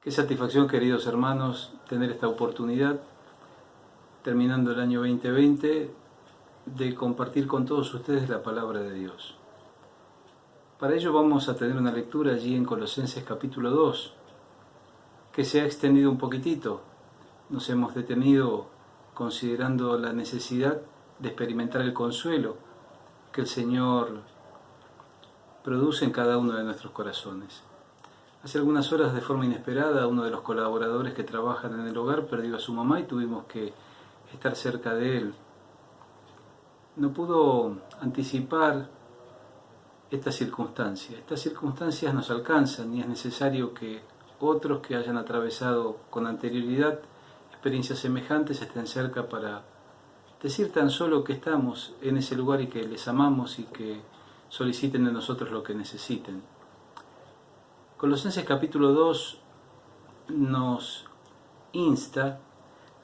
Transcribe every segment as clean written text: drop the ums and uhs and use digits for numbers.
Qué satisfacción, queridos hermanos, tener esta oportunidad, terminando el año 2020, de compartir con todos ustedes la palabra de Dios. Para ello vamos a tener una lectura allí en Colosenses capítulo 2, que se ha extendido un poquitito. Nos hemos detenido considerando la necesidad de experimentar el consuelo que el Señor produce en cada uno de nuestros corazones. Hace algunas horas, de forma inesperada, uno de los colaboradores que trabajan en el hogar perdió a su mamá y tuvimos que estar cerca de él. No pudo anticipar esta circunstancia. Estas circunstancias nos alcanzan y es necesario que otros que hayan atravesado con anterioridad experiencias semejantes estén cerca para decir tan solo que estamos en ese lugar y que les amamos y que soliciten de nosotros lo que necesiten. Colosenses capítulo 2 nos insta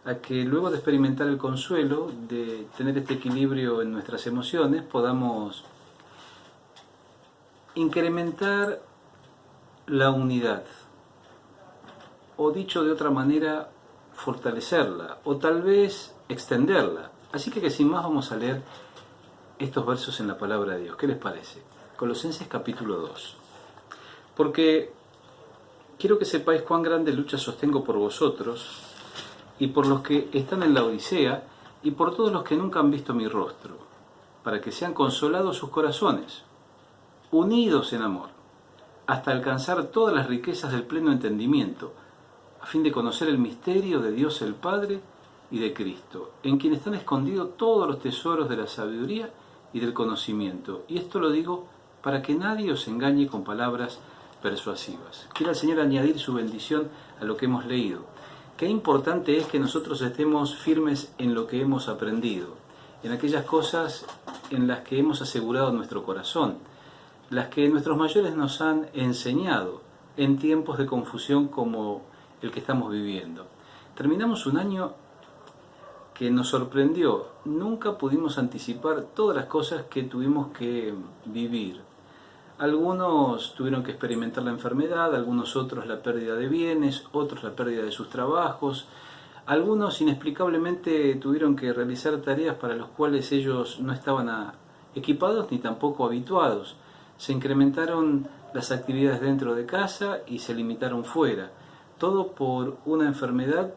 a que luego de experimentar el consuelo, de tener este equilibrio en nuestras emociones, podamos incrementar la unidad, o dicho de otra manera, fortalecerla, o tal vez extenderla. Así que sin más vamos a leer estos versos en la palabra de Dios. ¿Qué les parece? Colosenses capítulo 2. Porque quiero que sepáis cuán grande lucha sostengo por vosotros y por los que están en la Odisea y por todos los que nunca han visto mi rostro, para que sean consolados sus corazones, unidos en amor, hasta alcanzar todas las riquezas del pleno entendimiento, a fin de conocer el misterio de Dios el Padre y de Cristo, en quien están escondidos todos los tesoros de la sabiduría y del conocimiento. Y esto lo digo para que nadie os engañe con palabras persuasivas. Quiera el Señor añadir su bendición a lo que hemos leído. Qué importante es que nosotros estemos firmes en lo que hemos aprendido, en aquellas cosas en las que hemos asegurado nuestro corazón, las que nuestros mayores nos han enseñado en tiempos de confusión como el que estamos viviendo. Terminamos un año que nos sorprendió. Nunca pudimos anticipar todas las cosas que tuvimos que vivir. Algunos tuvieron que experimentar la enfermedad, algunos otros la pérdida de bienes, otros la pérdida de sus trabajos. Algunos inexplicablemente tuvieron que realizar tareas para las cuales ellos no estaban equipados ni tampoco habituados. Se incrementaron las actividades dentro de casa y se limitaron fuera. Todo por una enfermedad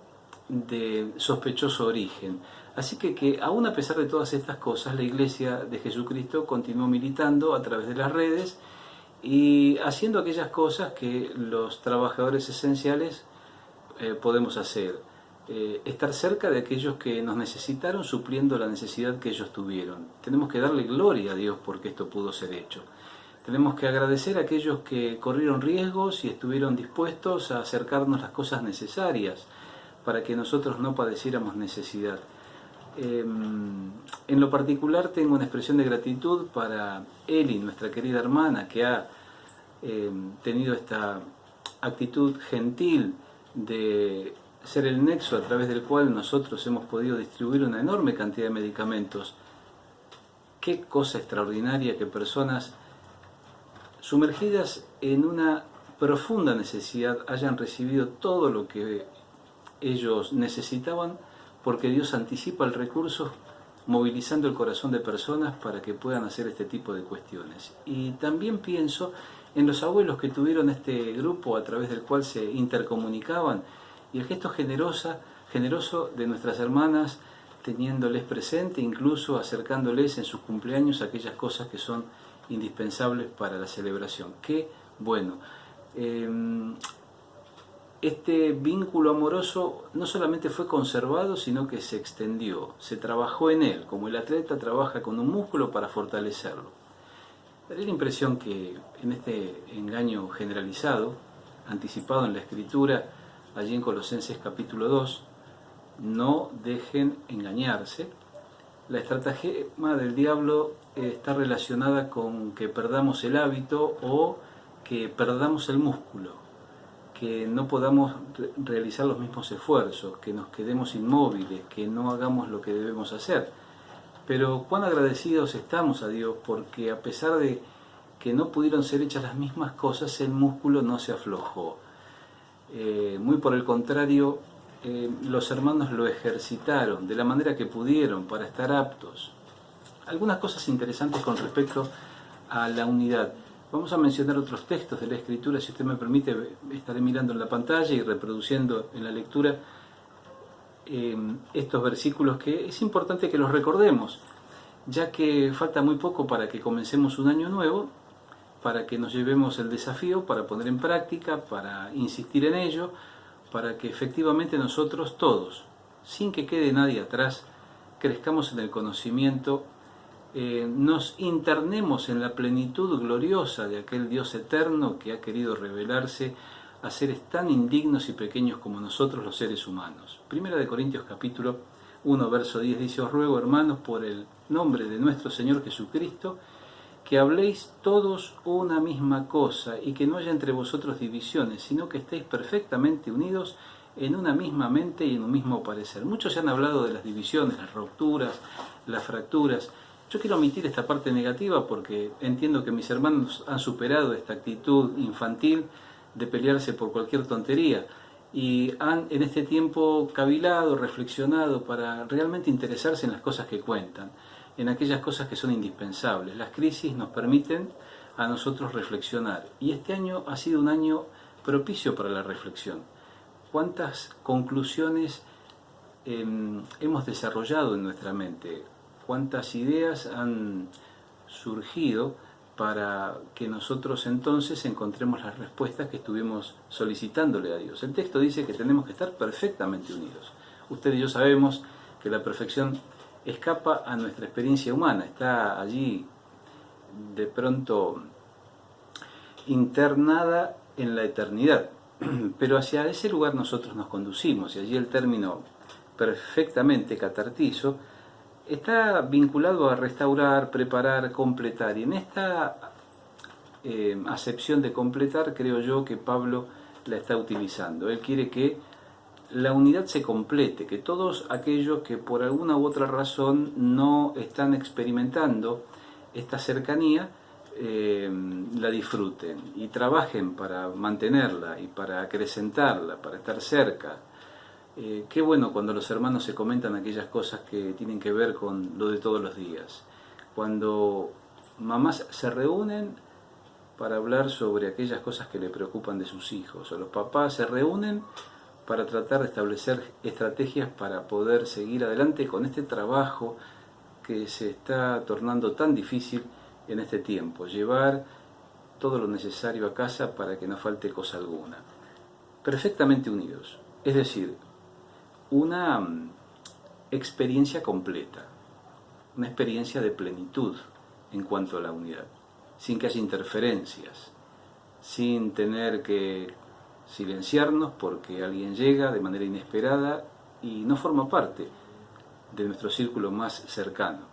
de sospechoso origen. Así que aún a pesar de todas estas cosas, la Iglesia de Jesucristo continuó militando a través de las redes y haciendo aquellas cosas que los trabajadores esenciales podemos hacer. Estar cerca de aquellos que nos necesitaron, supliendo la necesidad que ellos tuvieron. Tenemos que darle gloria a Dios porque esto pudo ser hecho. Tenemos que agradecer a aquellos que corrieron riesgos y estuvieron dispuestos a acercarnos las cosas necesarias para que nosotros no padeciéramos necesidad. En lo particular tengo una expresión de gratitud para Eli, nuestra querida hermana, que ha tenido esta actitud gentil de ser el nexo a través del cual nosotros hemos podido distribuir una enorme cantidad de medicamentos. Qué cosa extraordinaria que personas sumergidas en una profunda necesidad hayan recibido todo lo que ellos necesitaban, porque Dios anticipa el recurso movilizando el corazón de personas para que puedan hacer este tipo de cuestiones. Y también pienso en los abuelos que tuvieron este grupo a través del cual se intercomunicaban y el gesto generoso de nuestras hermanas teniéndoles presente, incluso acercándoles en sus cumpleaños aquellas cosas que son indispensables para la celebración. Qué bueno. Este vínculo amoroso no solamente fue conservado, sino que se extendió, se trabajó en él, como el atleta trabaja con un músculo para fortalecerlo. Da la impresión que en este engaño generalizado, anticipado en la Escritura, allí en Colosenses capítulo 2, no dejen engañarse. La estratagema del diablo está relacionada con que perdamos el hábito o que perdamos el músculo, que no podamos realizar los mismos esfuerzos, que nos quedemos inmóviles, que no hagamos lo que debemos hacer. Pero cuán agradecidos estamos a Dios porque a pesar de que no pudieron ser hechas las mismas cosas, el músculo no se aflojó. Muy por el contrario, los hermanos lo ejercitaron de la manera que pudieron para estar aptos. Algunas cosas interesantes con respecto a la unidad. Vamos a mencionar otros textos de la Escritura, si usted me permite, estaré mirando en la pantalla y reproduciendo en la lectura estos versículos que es importante que los recordemos, ya que falta muy poco para que comencemos un año nuevo, para que nos llevemos el desafío, para poner en práctica, para insistir en ello, para que efectivamente nosotros todos, sin que quede nadie atrás, crezcamos en el conocimiento, nos internemos en la plenitud gloriosa de aquel Dios eterno que ha querido revelarse a seres tan indignos y pequeños como nosotros los seres humanos. Primera de Corintios capítulo 1, verso 10 dice: os ruego, hermanos, por el nombre de nuestro Señor Jesucristo, que habléis todos una misma cosa y que no haya entre vosotros divisiones, sino que estéis perfectamente unidos en una misma mente y en un mismo parecer. Muchos se han hablado de las divisiones, las rupturas, las fracturas. Yo quiero omitir esta parte negativa porque entiendo que mis hermanos han superado esta actitud infantil de pelearse por cualquier tontería y han en este tiempo cavilado, reflexionado para realmente interesarse en las cosas que cuentan, en aquellas cosas que son indispensables. Las crisis nos permiten a nosotros reflexionar y este año ha sido un año propicio para la reflexión. ¿Cuántas conclusiones hemos desarrollado en nuestra mente? ¿Cuántas ideas han surgido para que nosotros entonces encontremos las respuestas que estuvimos solicitándole a Dios? El texto dice que tenemos que estar perfectamente unidos. Usted y yo sabemos que la perfección escapa a nuestra experiencia humana, está allí de pronto internada en la eternidad, pero hacia ese lugar nosotros nos conducimos y allí el término perfectamente catartizo está vinculado a restaurar, preparar, completar, y en esta acepción de completar creo yo que Pablo la está utilizando. Él quiere que la unidad se complete, que todos aquellos que por alguna u otra razón no están experimentando esta cercanía la disfruten y trabajen para mantenerla y para acrecentarla, para estar cerca. Qué bueno cuando los hermanos se comentan aquellas cosas que tienen que ver con lo de todos los días. Cuando mamás se reúnen para hablar sobre aquellas cosas que le preocupan de sus hijos, o los papás se reúnen para tratar de establecer estrategias para poder seguir adelante con este trabajo que se está tornando tan difícil en este tiempo, llevar todo lo necesario a casa para que no falte cosa alguna. Perfectamente unidos, es decir, una experiencia completa, una experiencia de plenitud en cuanto a la unidad, sin que haya interferencias, sin tener que silenciarnos porque alguien llega de manera inesperada y no forma parte de nuestro círculo más cercano,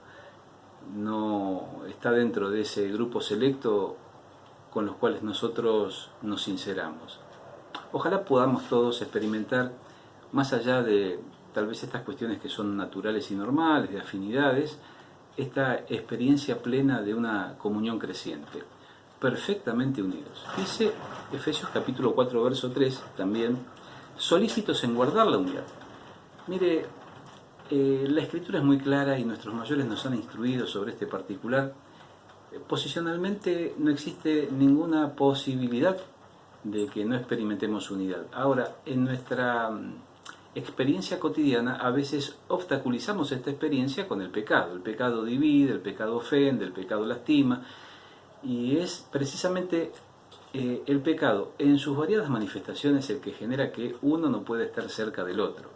no está dentro de ese grupo selecto con los cuales nosotros nos sinceramos. Ojalá podamos todos experimentar, más allá de tal vez estas cuestiones que son naturales y normales, de afinidades, esta experiencia plena de una comunión creciente, perfectamente unidos. Dice Efesios capítulo 4, verso 3 también, solícitos en guardar la unidad. Mire, la Escritura es muy clara y nuestros mayores nos han instruido sobre este particular. Posicionalmente no existe ninguna posibilidad de que no experimentemos unidad. Ahora, en nuestra experiencia cotidiana a veces obstaculizamos esta experiencia con el pecado. El pecado divide, el pecado ofende, el pecado lastima, y es precisamente el pecado en sus variadas manifestaciones el que genera que uno no pueda estar cerca del otro,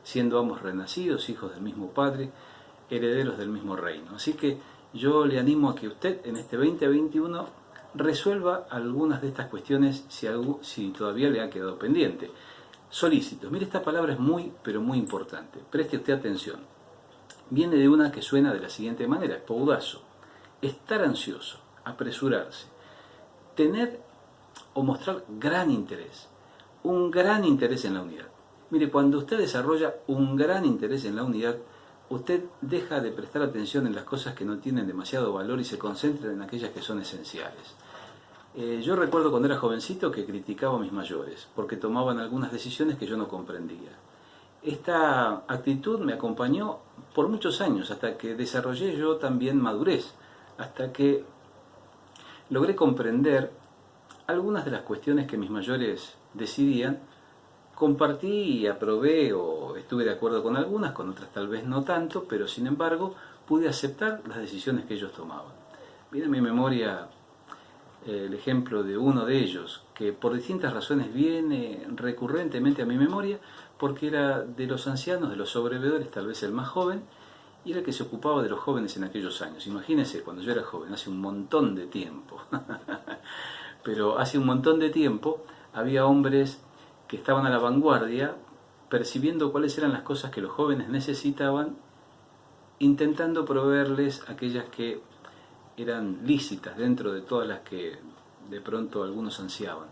siendo ambos renacidos, hijos del mismo Padre, herederos del mismo reino. Así que yo le animo a que usted en este 2021 resuelva algunas de estas cuestiones si todavía le ha quedado pendiente. Solícitos. Mire, esta palabra es muy, pero muy importante. Preste usted atención. Viene de una que suena de la siguiente manera: poudazo. Estar ansioso, apresurarse, tener o mostrar gran interés, un gran interés en la unidad. Mire, cuando usted desarrolla un gran interés en la unidad, usted deja de prestar atención en las cosas que no tienen demasiado valor y se concentra en aquellas que son esenciales. Yo recuerdo cuando era jovencito que criticaba a mis mayores, porque tomaban algunas decisiones que yo no comprendía. Esta actitud me acompañó por muchos años, hasta que desarrollé yo también madurez, hasta que logré comprender algunas de las cuestiones que mis mayores decidían. Compartí y aprobé o estuve de acuerdo con algunas, con otras tal vez no tanto, pero sin embargo pude aceptar las decisiones que ellos tomaban. Viene a mi memoria el ejemplo de uno de ellos, que por distintas razones viene recurrentemente a mi memoria, porque era de los ancianos, de los sobreveedores, tal vez el más joven, y era el que se ocupaba de los jóvenes en aquellos años. Imagínense, cuando yo era joven, hace un montón de tiempo, pero hace un montón de tiempo había hombres que estaban a la vanguardia, percibiendo cuáles eran las cosas que los jóvenes necesitaban, intentando proveerles aquellas que eran lícitas dentro de todas las que de pronto algunos ansiaban.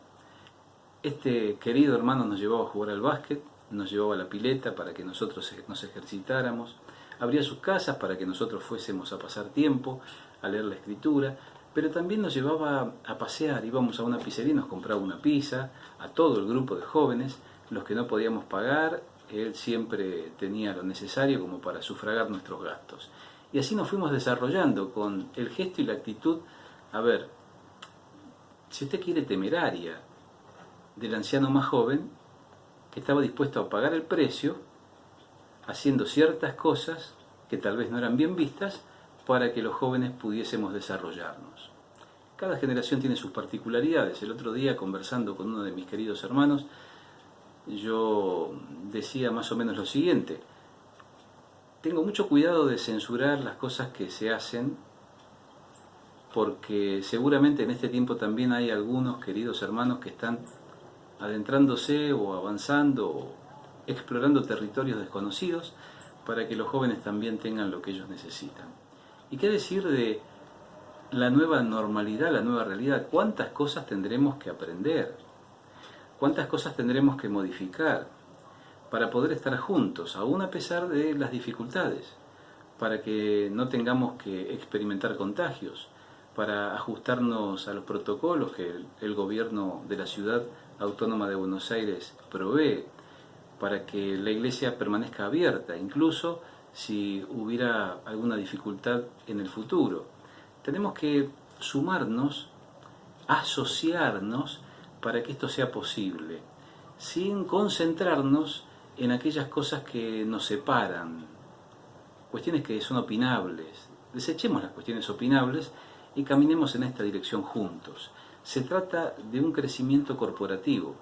Este querido hermano nos llevaba a jugar al básquet, nos llevaba a la pileta para que nosotros nos ejercitáramos, abría sus casas para que nosotros fuésemos a pasar tiempo, a leer la escritura, pero también nos llevaba a pasear. Íbamos a una pizzería y nos compraba una pizza, a todo el grupo de jóvenes, los que no podíamos pagar, él siempre tenía lo necesario como para sufragar nuestros gastos. Y así nos fuimos desarrollando con el gesto y la actitud. A ver, si usted quiere, temeraria, del anciano más joven, que estaba dispuesto a pagar el precio, haciendo ciertas cosas que tal vez no eran bien vistas, para que los jóvenes pudiésemos desarrollarnos. Cada generación tiene sus particularidades. El otro día, conversando con uno de mis queridos hermanos, yo decía más o menos lo siguiente: tengo mucho cuidado de censurar las cosas que se hacen, porque seguramente en este tiempo también hay algunos queridos hermanos que están adentrándose o avanzando o explorando territorios desconocidos para que los jóvenes también tengan lo que ellos necesitan. ¿Y qué decir de la nueva normalidad, la nueva realidad? ¿Cuántas cosas tendremos que aprender? ¿Cuántas cosas tendremos que modificar para poder estar juntos, aún a pesar de las dificultades? Para que no tengamos que experimentar contagios, para ajustarnos a los protocolos que el gobierno de la Ciudad Autónoma de Buenos Aires provee, para que la iglesia permanezca abierta, incluso si hubiera alguna dificultad en el futuro. Tenemos que sumarnos, asociarnos para que esto sea posible, sin concentrarnos en aquellas cosas que nos separan, cuestiones que son opinables. Desechemos las cuestiones opinables y caminemos en esta dirección juntos. Se trata de un crecimiento corporativo.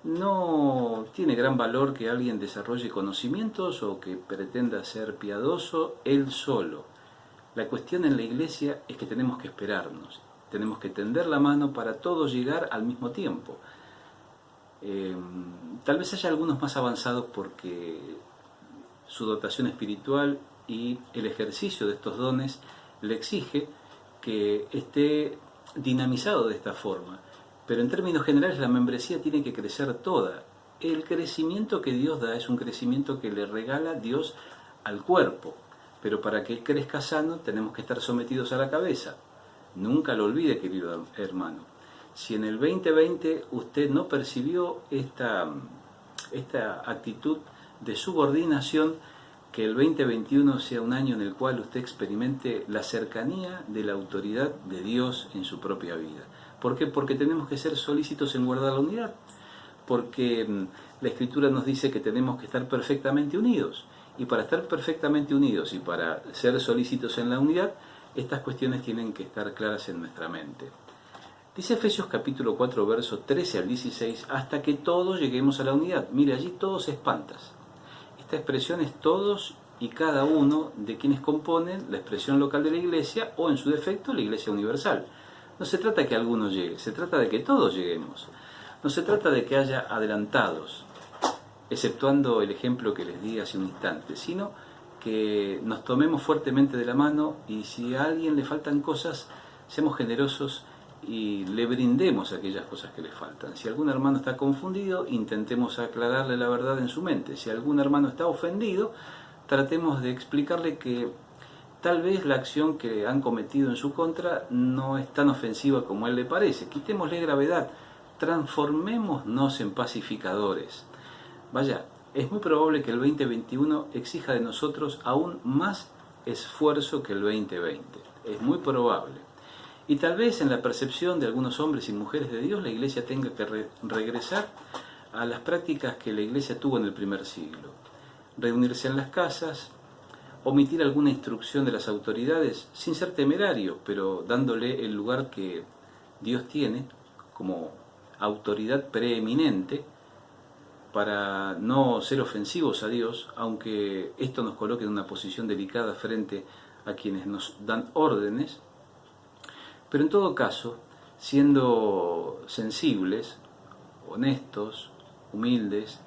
No tiene gran valor que alguien desarrolle conocimientos o que pretenda ser piadoso él solo. La cuestión en la iglesia es que tenemos que esperarnos, tenemos que tender la mano para todos llegar al mismo tiempo. Tal vez haya algunos más avanzados porque su dotación espiritual y el ejercicio de estos dones le exige que esté dinamizado de esta forma. Pero en términos generales la membresía tiene que crecer toda. El crecimiento que Dios da es un crecimiento que le regala Dios al cuerpo. Pero para que Él crezca sano tenemos que estar sometidos a la cabeza. Nunca lo olvide, querido hermano. Si en el 2020 usted no percibió esta actitud de subordinación, que el 2021 sea un año en el cual usted experimente la cercanía de la autoridad de Dios en su propia vida. ¿Por qué? Porque tenemos que ser solícitos en guardar la unidad. Porque la Escritura nos dice que tenemos que estar perfectamente unidos. Y para estar perfectamente unidos y para ser solícitos en la unidad, estas cuestiones tienen que estar claras en nuestra mente. Dice Efesios capítulo 4, verso 13 al 16, hasta que todos lleguemos a la unidad. Mire, allí todos espantas. Esta expresión es todos y cada uno de quienes componen la expresión local de la iglesia o en su defecto la iglesia universal. No se trata de que alguno llegue, se trata de que todos lleguemos. No se trata de que haya adelantados, exceptuando el ejemplo que les di hace un instante, sino que nos tomemos fuertemente de la mano y si a alguien le faltan cosas, seamos generosos y le brindemos aquellas cosas que le faltan. Si algún hermano está confundido, intentemos aclararle la verdad en su mente. Si algún hermano está ofendido, tratemos de explicarle que tal vez la acción que han cometido en su contra no es tan ofensiva como a él le parece. Quitémosle gravedad, transformémonos en pacificadores. Vaya, es muy probable que el 2021 exija de nosotros aún más esfuerzo que el 2020. Es muy probable. Y tal vez en la percepción de algunos hombres y mujeres de Dios, la Iglesia tenga que regresar a las prácticas que la Iglesia tuvo en el primer siglo. Reunirse en las casas, omitir alguna instrucción de las autoridades, sin ser temerario, pero dándole el lugar que Dios tiene como autoridad preeminente, para no ser ofensivos a Dios, aunque esto nos coloque en una posición delicada frente a quienes nos dan órdenes, pero en todo caso, siendo sensibles, honestos, humildes,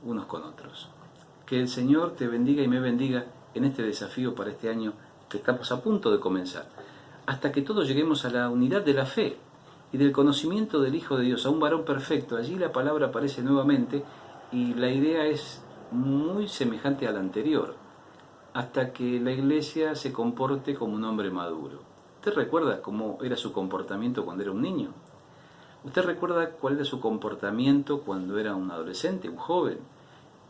unos con otros. Que el Señor te bendiga y me bendiga en este desafío para este año que estamos a punto de comenzar, hasta que todos lleguemos a la unidad de la fe y del conocimiento del Hijo de Dios, a un varón perfecto. Allí la palabra aparece nuevamente y la idea es muy semejante a la anterior, hasta que la Iglesia se comporte como un hombre maduro. ¿Usted recuerda cómo era su comportamiento cuando era un niño? ¿Usted recuerda cuál era su comportamiento cuando era un adolescente, un joven?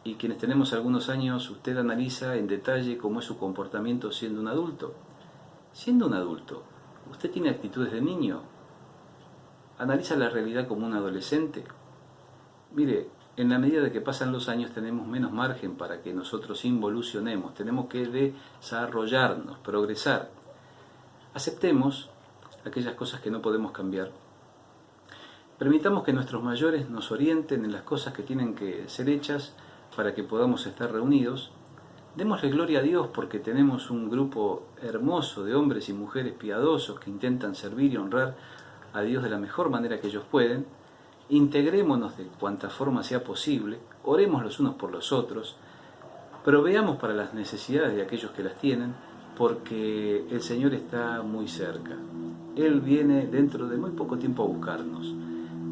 Y quienes tenemos algunos años, usted analiza en detalle cómo es su comportamiento siendo un adulto. Siendo un adulto, ¿usted tiene actitudes de niño? ¿Analiza la realidad como un adolescente? Mire, en la medida de que pasan los años tenemos menos margen para que nosotros involucionemos, tenemos que desarrollarnos, progresar. Aceptemos aquellas cosas que no podemos cambiar. Permitamos que nuestros mayores nos orienten en las cosas que tienen que ser hechas para que podamos estar reunidos. Démosle gloria a Dios porque tenemos un grupo hermoso de hombres y mujeres piadosos que intentan servir y honrar a Dios de la mejor manera que ellos pueden. Integrémonos de cuanta forma sea posible, oremos los unos por los otros, proveamos para las necesidades de aquellos que las tienen, porque el Señor está muy cerca. Él viene dentro de muy poco tiempo a buscarnos.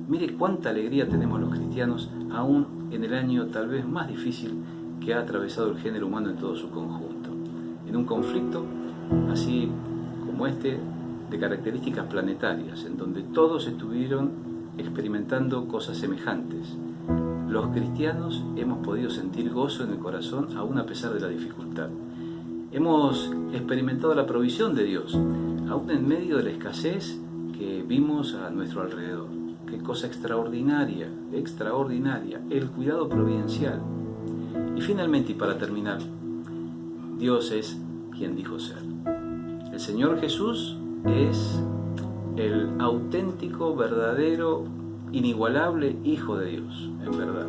Mire cuánta alegría tenemos los cristianos, aún en el año tal vez más difícil que ha atravesado el género humano en todo su conjunto. En un conflicto así como este, de características planetarias, en donde todos estuvieron experimentando cosas semejantes. Los cristianos hemos podido sentir gozo en el corazón aún a pesar de la dificultad. Hemos experimentado la provisión de Dios, aún en medio de la escasez que vimos a nuestro alrededor. Qué cosa extraordinaria, extraordinaria, el cuidado providencial. Y finalmente, y para terminar, Dios es quien dijo ser. El Señor Jesús es el auténtico, verdadero, inigualable Hijo de Dios, en verdad.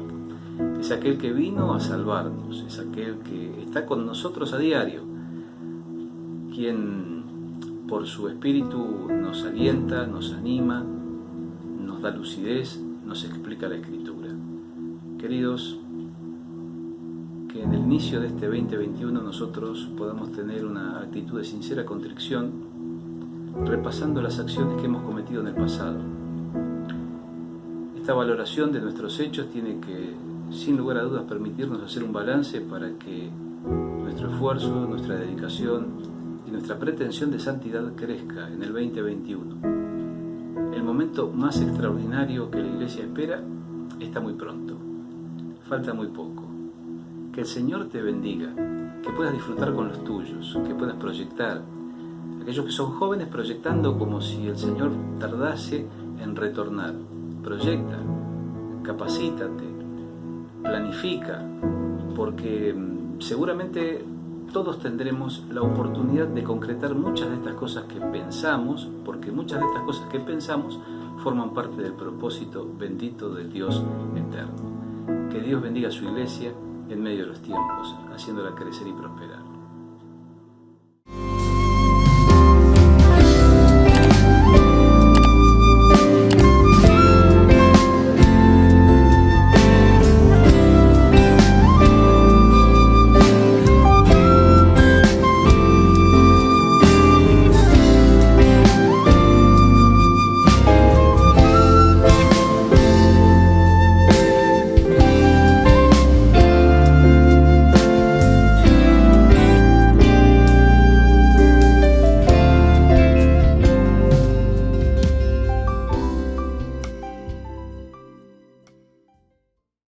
Es aquel que vino a salvarnos, es aquel que está con nosotros a diario, quien por su Espíritu nos alienta, nos anima, nos da lucidez, nos explica la Escritura. Queridos, que en el inicio de este 2021 nosotros podamos tener una actitud de sincera contrición, repasando las acciones que hemos cometido en el pasado. Esta valoración de nuestros hechos tiene que, sin lugar a dudas, permitirnos hacer un balance para que nuestro esfuerzo, nuestra dedicación y nuestra pretensión de santidad crezca en el 2021. El momento más extraordinario que la Iglesia espera está muy pronto. Falta muy poco. Que el Señor te bendiga, que puedas disfrutar con los tuyos, que puedas proyectar. Aquellos que son jóvenes proyectando como si el Señor tardase en retornar. Proyecta, capacítate, planifica, porque seguramente todos tendremos la oportunidad de concretar muchas de estas cosas que pensamos, porque muchas de estas cosas que pensamos forman parte del propósito bendito del Dios eterno. Que Dios bendiga a su iglesia en medio de los tiempos, haciéndola crecer y prosperar.